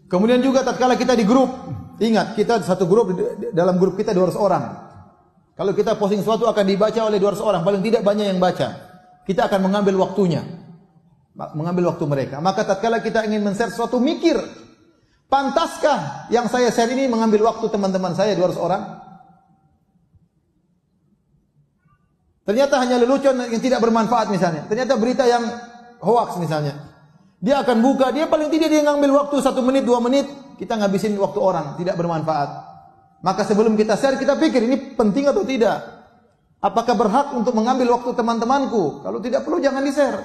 Kemudian juga tatkala kita di grup, ingat kita satu grup, dalam grup kita 200 orang. Kalau kita posting sesuatu akan dibaca oleh 200 orang, paling tidak banyak yang baca. Kita akan mengambil waktunya, mengambil waktu mereka. Maka tatkala kita ingin men-share sesuatu, mikir, pantaskah yang saya share ini mengambil waktu teman-teman saya 200 orang? Ternyata hanya lelucon yang tidak bermanfaat misalnya. Ternyata berita yang hoax misalnya. Dia akan buka, dia paling tidak dia ngambil waktu 1 menit, 2 menit, kita ngabisin waktu orang, tidak bermanfaat. Maka sebelum kita share, kita pikir ini penting atau tidak. Apakah berhak untuk mengambil waktu teman-temanku? Kalau tidak perlu jangan di-share.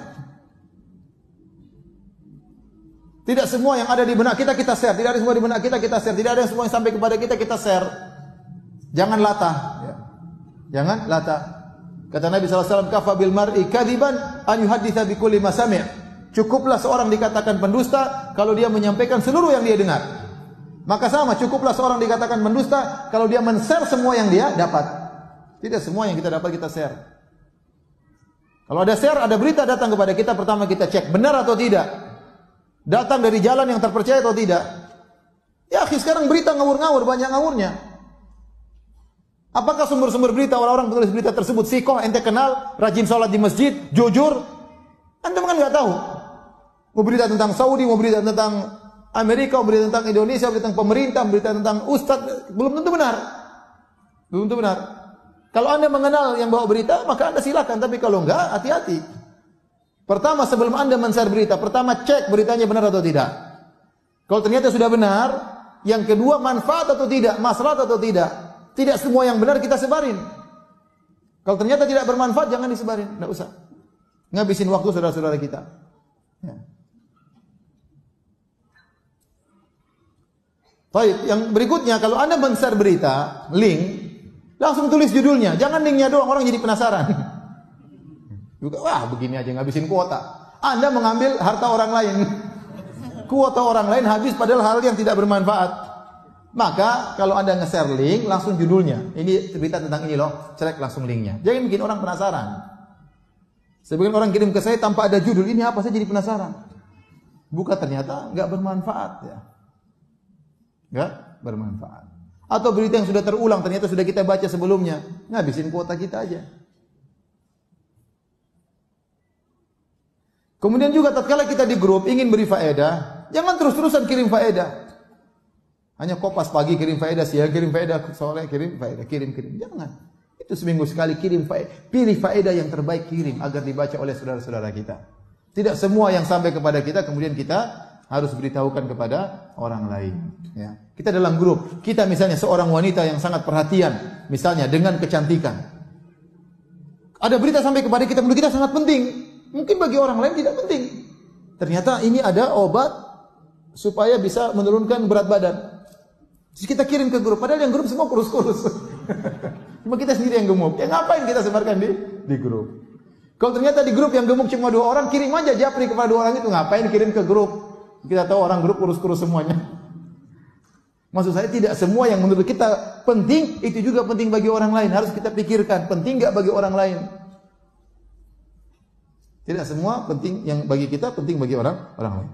Tidak semua yang ada di benak kita, kita share. Tidak ada semua di benak kita, kita share. Tidak ada semua yang sampai kepada kita, kita share. Jangan latah. Ya. Jangan latah. Kata Nabi SAW, kafa bil mar'i kadiban an yuhadditha bi kulli ma sami'. Cukuplah seorang dikatakan pendusta kalau dia menyampaikan seluruh yang dia dengar. Maka sama, cukuplah seorang dikatakan pendusta kalau dia men-share semua yang dia dapat. Tidak semua yang kita dapat kita share. Kalau ada share, ada berita datang kepada kita, pertama kita cek benar atau tidak. Datang dari jalan yang terpercaya atau tidak. Ya, sekarang berita ngawur-ngawur, banyak ngawurnya. Apakah sumber-sumber berita orang-orang penulis berita tersebut sikoh, ente kenal, rajin sholat di masjid, jujur? Anda kan nggak tahu. Mau berita tentang Saudi, mau berita tentang Amerika, mau berita tentang Indonesia, mau berita tentang pemerintah, mau berita tentang ustadz, belum tentu benar. Belum tentu benar. Kalau Anda mengenal yang bawa berita, maka Anda silakan. Tapi kalau enggak, hati-hati. Pertama, sebelum Anda men-share berita, pertama cek beritanya benar atau tidak. Kalau ternyata sudah benar, yang kedua manfaat atau tidak, maslahat atau tidak. Tidak semua yang benar kita sebarin. Kalau ternyata tidak bermanfaat, jangan disebarin. Tidak usah. Ngabisin waktu saudara-saudara kita. Ya. Baik, yang berikutnya, kalau Anda men-share berita, link, langsung tulis judulnya. Jangan linknya doang, orang jadi penasaran. Wah, begini aja ngabisin kuota. Anda mengambil harta orang lain. Kuota orang lain habis padahal hal yang tidak bermanfaat. Maka kalau Anda nge-share link, langsung judulnya. Ini berita tentang ini loh, selek langsung linknya. Jangan bikin orang penasaran. Sebagian orang kirim ke saya tanpa ada judul, ini apa, saya jadi penasaran. Buka ternyata nggak bermanfaat ya. Nggak bermanfaat. Atau berita yang sudah terulang, ternyata sudah kita baca sebelumnya. Ngabisin kuota kita aja. Kemudian juga tatkala kita di grup ingin beri faedah, jangan terus-terusan kirim faedah. Hanya kopas pagi kirim faedah, siang kirim faedah, sore kirim faedah, kirim. Jangan. Itu seminggu sekali kirim faedah. Pilih faedah yang terbaik kirim agar dibaca oleh saudara-saudara kita. Tidak semua yang sampai kepada kita kemudian kita harus beritahukan kepada orang lain. Ya. Kita dalam grup, kita misalnya seorang wanita yang sangat perhatian, misalnya dengan kecantikan. Ada berita sampai kepada kita, menurut kita sangat penting. Mungkin bagi orang lain tidak penting. Ternyata ini ada obat supaya bisa menurunkan berat badan. Terus kita kirim ke grup, padahal yang grup semua kurus-kurus. Cuma kita sendiri yang gemuk. Ya ngapain kita sebarkan di grup? Kalau ternyata di grup yang gemuk cuma 2 orang, kirim aja japri kepada 2 orang itu. Ngapain kirim ke grup? Kita tahu orang grup kurus-kurus semuanya. Maksud saya tidak semua yang menurut kita penting, itu juga penting bagi orang lain. Harus kita pikirkan, penting nggak bagi orang lain? Tidak semua penting yang bagi kita, penting bagi orang lain.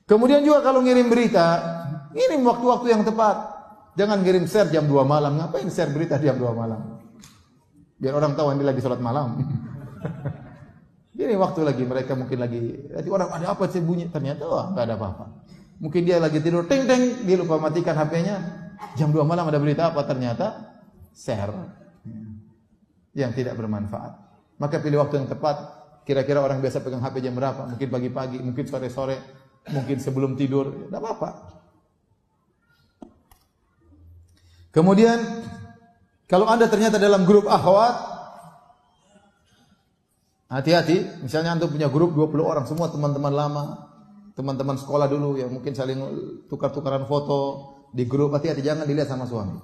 Kemudian juga kalau ngirim berita, ngirim waktu-waktu yang tepat. Jangan ngirim share jam 2 malam. Ngapain share berita jam 2 malam? Biar orang tahu ini lagi sholat malam. Ini waktu lagi mereka mungkin lagi, orang ada apa sih bunyi? Ternyata nggak ada apa-apa. Mungkin dia lagi tidur, ting-ting, dia lupa matikan HP-nya. Jam 2 malam ada berita apa? Ternyata share yang tidak bermanfaat. Maka pilih waktu yang tepat. Kira-kira orang biasa pegang HP jam berapa? Mungkin pagi-pagi, mungkin sore-sore, mungkin sebelum tidur, tidak apa-apa. Kemudian, kalau Anda ternyata dalam grup akhwat, hati-hati. Misalnya Anda punya grup 20 orang, semua teman-teman lama, teman-teman sekolah dulu, yang mungkin saling tukar-tukaran foto di grup. Hati-hati, jangan dilihat sama suami.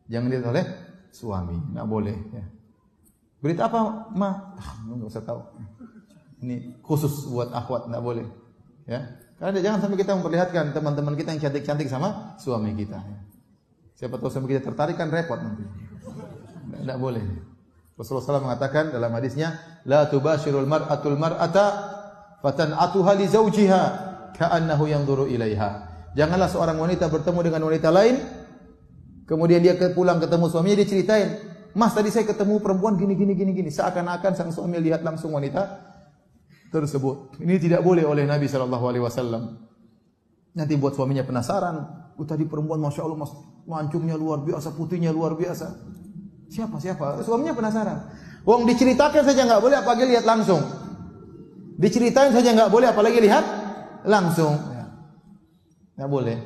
Jangan dilihat oleh suami, nggak boleh. Ya. Berita apa, Ma? Nggak usah tahu. Ini khusus buat akhwat, nggak boleh. Ya, karena jangan sampai kita memperlihatkan teman-teman kita yang cantik-cantik sama suami kita. Siapa tahu suami kita tertarik kan repot nanti. Nggak boleh. Rasulullah SAW mengatakan dalam hadisnya, la tubashirul mar'atul mar'ata fatan'atuha li zawjiha. ka'annahu yanzuru ilaiha. Janganlah seorang wanita bertemu dengan wanita lain, kemudian dia pulang ketemu suaminya, dia ceritain, "Mas, tadi saya ketemu perempuan gini. Seakan-akan sang suami lihat langsung wanita tersebut. Ini tidak boleh oleh Nabi sallallahu alaihi wasallam. Nanti buat suaminya penasaran, tadi perempuan Masya Allah, Mas, mancungnya luar biasa, putihnya luar biasa. Siapa? Suaminya penasaran. Wong diceritakan saja enggak boleh, apalagi lihat langsung. Diceritain saja enggak boleh, apalagi lihat langsung. Enggak boleh.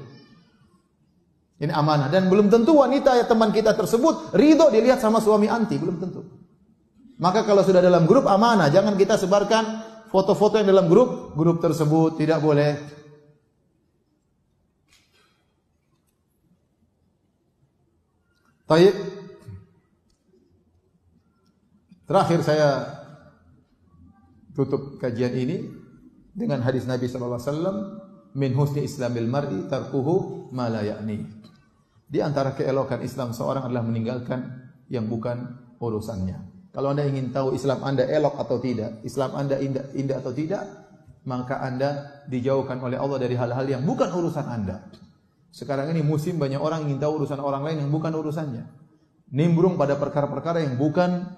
Ini amanah, dan belum tentu wanita ya teman kita tersebut ridho dilihat sama suami anti, belum tentu. Maka kalau sudah dalam grup amanah, jangan kita sebarkan foto-foto yang dalam grup tersebut, tidak boleh. Baik. Terakhir saya tutup kajian ini dengan hadis Nabi sallallahu alaihi wasallam, "Min husni islamil mar'i tarkuhu ma la ya'ni." Di antara keelokan Islam seorang adalah meninggalkan yang bukan urusannya. Kalau Anda ingin tahu Islam Anda elok atau tidak, Islam Anda indah atau tidak, maka Anda dijauhkan oleh Allah dari hal-hal yang bukan urusan Anda. Sekarang ini musim banyak orang ingin tahu urusan orang lain yang bukan urusannya. Nimbrung pada perkara-perkara yang bukan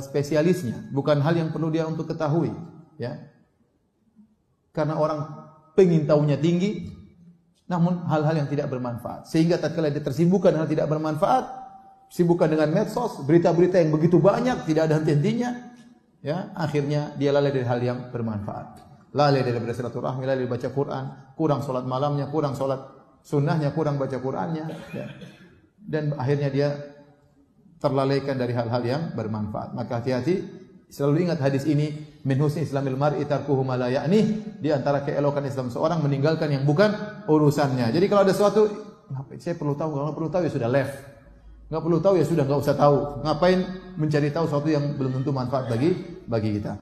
spesialisnya, bukan hal yang perlu dia untuk ketahui, ya. Karena orang pengen tahunya tinggi, namun hal-hal yang tidak bermanfaat. Sehingga tatkala dia tersibukkan dengan hal tidak bermanfaat, sibukkan dengan medsos, berita-berita yang begitu banyak, tidak ada henti-hentinya, ya, akhirnya dia lalai dari hal yang bermanfaat. Lalai dari bersilaturahmi, lalai dari baca Quran, kurang salat malamnya, kurang salat sunnahnya, kurang baca Qurannya, ya. Dan akhirnya dia terlalaikan dari hal-hal yang bermanfaat. Maka hati-hati, selalu ingat hadis ini, min husni islamil mar'i tarkuhu ma la ya'ni, di antara keelokan Islam seorang meninggalkan yang bukan urusannya. Jadi kalau ada sesuatu, saya perlu tahu, kalau perlu tahu ya sudah left. Enggak perlu tahu ya sudah enggak usah tahu. Ngapain mencari tahu sesuatu yang belum tentu manfaat bagi kita.